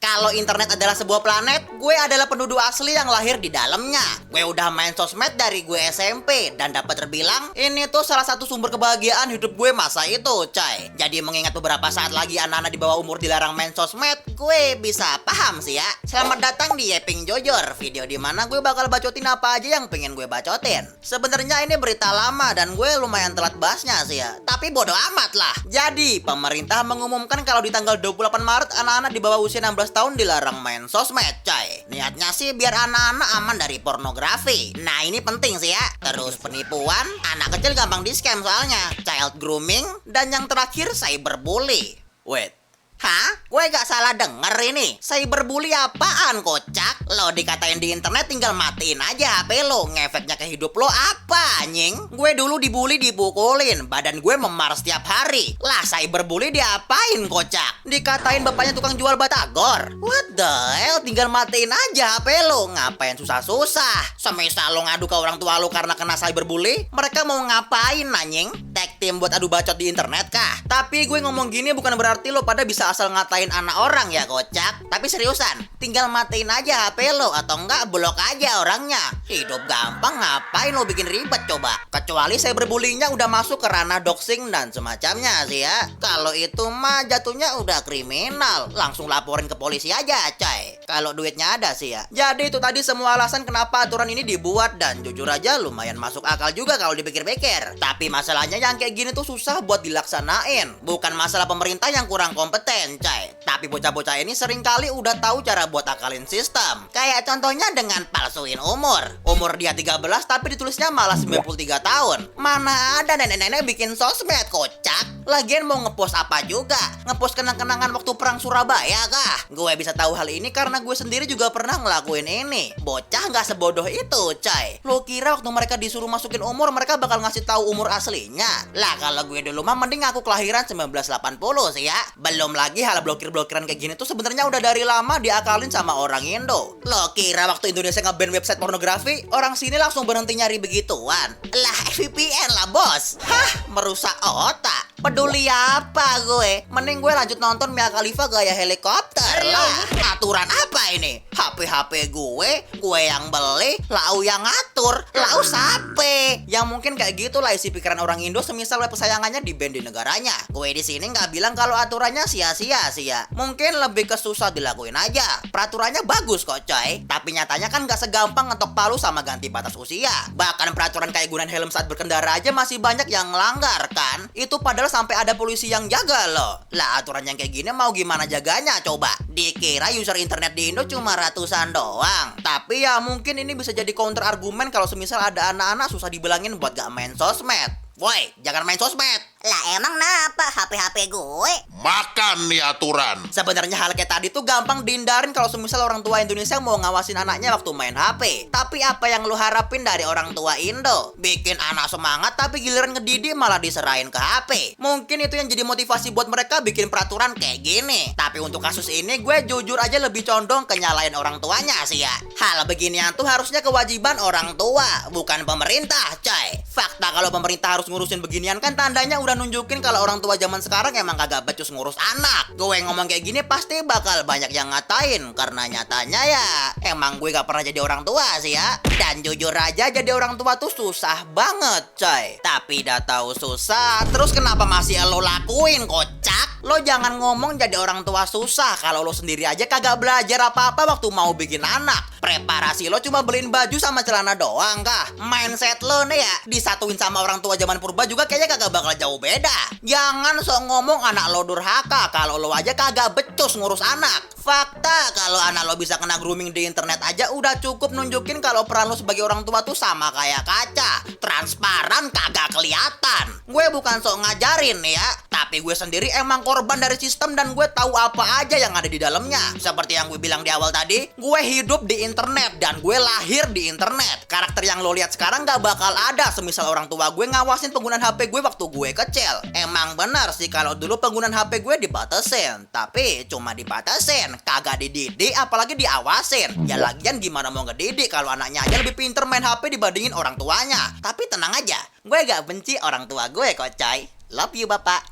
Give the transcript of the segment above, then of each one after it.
Kalau internet adalah sebuah planet, gue adalah penduduk asli yang lahir di dalamnya. Gue udah main sosmed dari gue SMP dan dapat terbilang ini tuh salah satu sumber kebahagiaan hidup gue masa itu, coy. Jadi mengingat beberapa saat lagi anak-anak di bawah umur dilarang main sosmed, gue bisa paham sih ya. Selamat datang di Yeping Jojor, video dimana gue bakal bacotin apa aja yang pengen gue bacotin. Sebenarnya ini berita lama dan gue lumayan telat bahasnya sih ya. Tapi bodo amat lah. Jadi pemerintah mengumumkan kalau di tanggal 28 Maret anak-anak di bawah usia 16 tahun dilarang main sosmed, coy. Niatnya sih biar anak-anak aman dari pornografi. Nah ini penting sih ya. Terus penipuan, anak kecil gampang di scam soalnya. Child grooming, dan yang terakhir cyberbully. Wait. Hah? Gue gak salah denger ini. Cyberbully apaan, kocak? Lo dikatain di internet tinggal matiin aja HP lo. Ngefeknya ke hidup lo apa, anjing? Gue dulu dibully dipukulin. Badan gue memar setiap hari. Lah cyberbully diapain, kocak? Dikatain bapaknya tukang jual batagor. What the hell? Tinggal matiin aja HP lo. Ngapain susah-susah? Semisal lo ngadu ke orang tua lo karena kena cyberbully, mereka mau ngapain, anjing? Tag team buat adu bacot di internet kah? Tapi gue ngomong gini bukan berarti lo pada bisa asal ngatain anak orang ya, kocak. Tapi seriusan, tinggal matiin aja HP lo atau enggak blok aja orangnya. Hidup gampang, ngapain lo bikin ribet coba? Kecuali cyberbullyingnya udah masuk ke ranah doxing dan semacamnya sih ya. Kalau itu mah jatuhnya udah kriminal. Langsung laporin ke polisi aja, coy. Kalau duitnya ada sih ya. Jadi itu tadi semua alasan kenapa aturan ini dibuat, dan jujur aja lumayan masuk akal juga kalau dipikir-pikir. Tapi masalahnya yang kayak gini tuh susah buat dilaksanain. Bukan masalah pemerintah yang kurang kompeten, coy. Tapi bocah-bocah ini seringkali udah tahu cara buat akalin sistem. Kayak contohnya dengan palsuin umur. Umur dia 13 tapi ditulisnya malah 93 tahun. Mana ada nenek-nenek bikin sosmed, kocak. Lagian mau ngepost apa juga? Ngepost kenang-kenangan waktu perang Surabaya kah? Gue bisa tahu hal ini karena gue sendiri juga pernah ngelakuin ini. Bocah nggak sebodoh itu, coy. Lo kira waktu mereka disuruh masukin umur mereka bakal ngasih tahu umur aslinya? Lah kalau gue dulu mah mending aku kelahiran 1980 sih ya. Belum lagi hal blokir-blokiran kayak gini tuh sebenarnya udah dari lama diakalin sama orang Indo. Lo kira waktu Indonesia nge-ban website pornografi, orang sini langsung berhenti nyari begituan? Lah VPN lah, bos. Hah, merusak otak. Peduli apa gue? Mending gue lanjut nonton Mia Khalifa gaya helikopter lah. Aturan apa ini? HP gue yang beli, lau yang ngatur, lau sape. Yang mungkin kayak gitu lah isi pikiran orang Indo semisal web kesayangannya di-ban di negaranya. Gue di sini nggak bilang kalau aturannya sia-sia sih ya. Mungkin lebih ke susah dilakuin aja. Peraturannya bagus kok, coy. Tapi nyatanya kan nggak segampang ngetok palu sama ganti batas usia. Bahkan peraturan kayak gunain helm saat berkendara aja masih banyak yang ngelanggar kan. Itu padahal sampai ada polisi yang jaga loh. Lah aturan yang kayak gini mau gimana jaganya coba? Dikira user internet di Indo cuma ratusan doang. Tapi ya mungkin ini bisa jadi counter argumen kalau semisal ada anak-anak susah dibilangin buat gak main sosmed. Woi, jangan main sosmed. Lah emang kenapa HP gue? Makan nih aturan. Sebenarnya hal kayak tadi tuh gampang dihindarin kalau semisal orang tua Indonesia mau ngawasin anaknya waktu main HP. Tapi apa yang lu harapin dari orang tua Indo? Bikin anak semangat tapi giliran ngedidik malah diserahin ke HP. Mungkin itu yang jadi motivasi buat mereka bikin peraturan kayak gini. Tapi untuk kasus ini gue jujur aja lebih condong ke nyalain orang tuanya sih ya. Hal beginian tuh harusnya kewajiban orang tua, bukan pemerintah, coy. Fakta kalau pemerintah harus ngurusin beginian kan tandanya udah nunjukin kalau orang tua zaman sekarang emang kagak becus ngurus anak. Gue ngomong kayak gini pasti bakal banyak yang ngatain karena nyatanya ya emang gue gak pernah jadi orang tua sih ya. Dan jujur aja jadi orang tua tuh susah banget, coy. Tapi udah tahu susah, terus kenapa masih lo lakuin, kocak? Lo jangan ngomong jadi orang tua susah kalau lo sendiri aja kagak belajar apa-apa waktu mau bikin anak. Preparasi lo cuma beliin baju sama celana doang kah? Mindset lo nih ya disatuin sama orang tua zaman purba juga kayaknya kagak bakal jauh beda. Jangan sok ngomong anak lo durhaka kalau lo aja kagak becus ngurus anak. Fakta kalau anak lo bisa kena grooming di internet aja udah cukup nunjukin kalau peran lo sebagai orang tua tuh sama kayak kaca, transparan kagak kelihatan. Gue bukan sok ngajarin ya, tapi gue sendiri emang korban dari sistem dan gue tahu apa aja yang ada di dalamnya. Seperti yang gue bilang di awal tadi, gue hidup di internet dan gue lahir di internet. Karakter yang lo lihat sekarang gak bakal ada semisal orang tua gue ngawasin penggunaan HP gue waktu gue kecil. Emang benar sih kalau dulu penggunaan HP gue dibatasin, tapi cuma dibatasin, kagak dididik apalagi diawasin. Ya lagian gimana mau ngedidik kalau anaknya aja lebih pinter main HP dibandingin orang tuanya. Tapi tenang aja, gue gak benci orang tua gue kok, coy. Love you, bapak.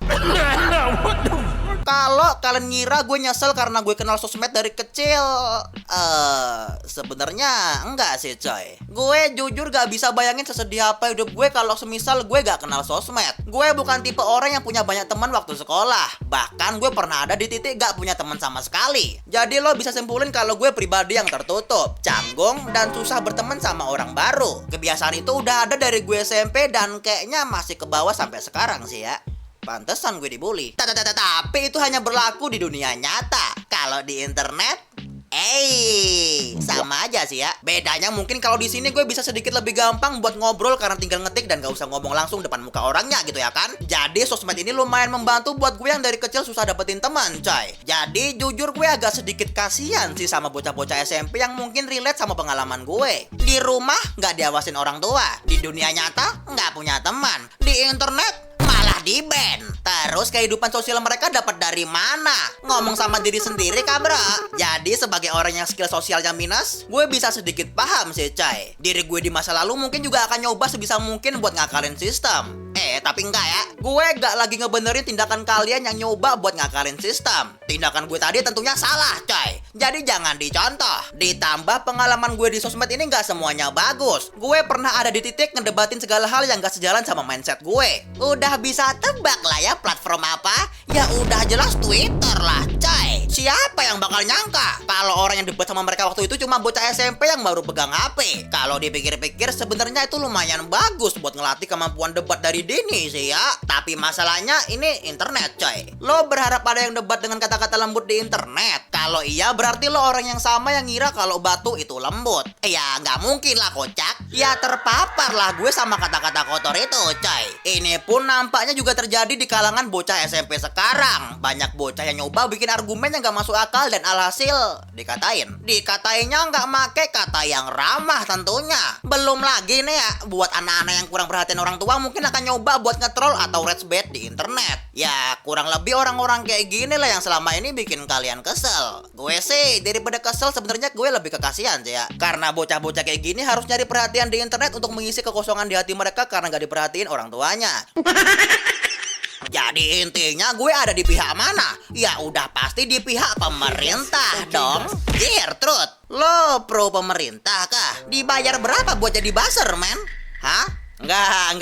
Kalau kalian ngira gue nyesel karena gue kenal sosmed dari kecil, sebenarnya enggak sih coy. Gue jujur gak bisa bayangin sesedih apa hidup gue kalau semisal gue gak kenal sosmed. Gue bukan tipe orang yang punya banyak teman waktu sekolah. Bahkan gue pernah ada di titik gak punya teman sama sekali. Jadi lo bisa simpulin kalau gue pribadi yang tertutup, canggung, dan susah berteman sama orang baru. Kebiasaan itu udah ada dari gue SMP dan kayaknya masih ke bawah sampai sekarang sih ya. Pantesan gue dibully. Tapi itu hanya berlaku di dunia nyata. Kalau di internet, sama aja sih ya. Bedanya mungkin kalau di sini gue bisa sedikit lebih gampang buat ngobrol karena tinggal ngetik dan gak usah ngomong langsung depan muka orangnya gitu ya kan. Jadi sosmed ini lumayan membantu buat gue yang dari kecil susah dapetin teman, coy. Jadi jujur gue agak sedikit kasihan sih sama bocah-bocah SMP yang mungkin relate sama pengalaman gue. Di rumah gak diawasin orang tua, di dunia nyata gak punya teman, di internet malah di-ban. Terus kehidupan sosial mereka dapat dari mana? Ngomong sama diri sendiri kah bro? Jadi sebagai orang yang skill sosialnya minus, gue bisa sedikit paham sih coy. Diri gue di masa lalu mungkin juga akan nyoba sebisa mungkin buat ngakalin sistem. Tapi enggak ya, gue gak lagi ngebenerin tindakan kalian yang nyoba buat ngakalin sistem. Tindakan gue tadi tentunya salah coy. Jadi jangan dicontoh. Ditambah pengalaman gue di sosmed ini gak semuanya bagus. Gue pernah ada di titik ngedebatin segala hal yang gak sejalan sama mindset gue. Udah bisa tebak lah ya platform apa? Ya udah jelas Twitter lah coy. Siapa yang bakal nyangka kalau orang yang debat sama mereka waktu itu cuma bocah SMP yang baru pegang HP. Kalau dipikir-pikir sebenarnya itu lumayan bagus buat ngelatih kemampuan debat dari dini sih ya. Tapi masalahnya ini internet coy. Lo berharap ada yang debat dengan kata-kata lembut di internet? Kalau iya berarti lo orang yang sama yang ngira kalau batu itu lembut. Ya nggak mungkin lah kocak. Ya terpapar lah gue sama kata-kata kotor itu coy. Ini pun nampaknya juga terjadi di kalangan bocah SMP sekarang. Banyak bocah yang nyoba bikin argumen yang gak masuk akal dan alhasil dikatainnya nggak make kata yang ramah tentunya. Belum lagi nih ya, buat anak-anak yang kurang perhatian orang tua mungkin akan nyoba buat nge-troll atau rage bait di internet. Ya kurang lebih orang-orang kayak gini lah yang selama ini bikin kalian kesel. Gue sih daripada kesel sebenarnya gue lebih kekasihan sih ya. Karena bocah-bocah kayak gini harus nyari perhatian di internet untuk mengisi kekosongan di hati mereka karena gak diperhatiin orang tuanya. Jadi intinya gue ada di pihak mana? Ya udah pasti di pihak pemerintah dong. Gertrude, lo pro pemerintah kah? Dibayar berapa buat jadi buzzer, men? Hah? Enggak.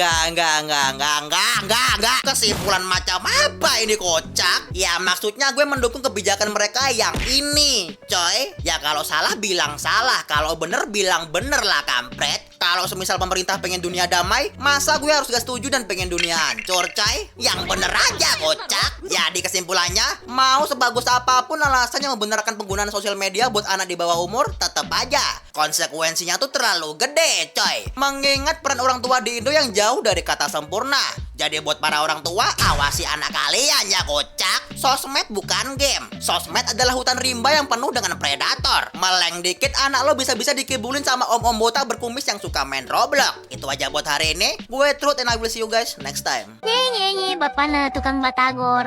Kesimpulan macam apa ini kocak? Ya maksudnya gue mendukung kebijakan mereka yang ini, coy. Ya kalau salah bilang salah, kalau bener bilang bener lah kampret. Kalau semisal pemerintah pengen dunia damai, masa gue harus gak setuju dan pengen dunia hancur, coy? Yang bener aja kocak. Jadi kesimpulannya, mau sebagus apapun alasannya membenarkan penggunaan sosial media buat anak di bawah umur, tetap aja konsekuensinya tuh terlalu gede, coy. Mengingat peran orang tua di Indo yang jauh dari kata sempurna. Jadi buat para orang tua, awasi anak kalian ya kocak. Sosmed bukan game. Sosmed adalah hutan rimba yang penuh dengan predator. Meleng dikit anak lo bisa-bisa dikibulin sama om-om botak berkumis yang suka main Roblox. Itu aja buat hari ini. Gue Truth and I will see you guys next time. Bapak na tukang batagor.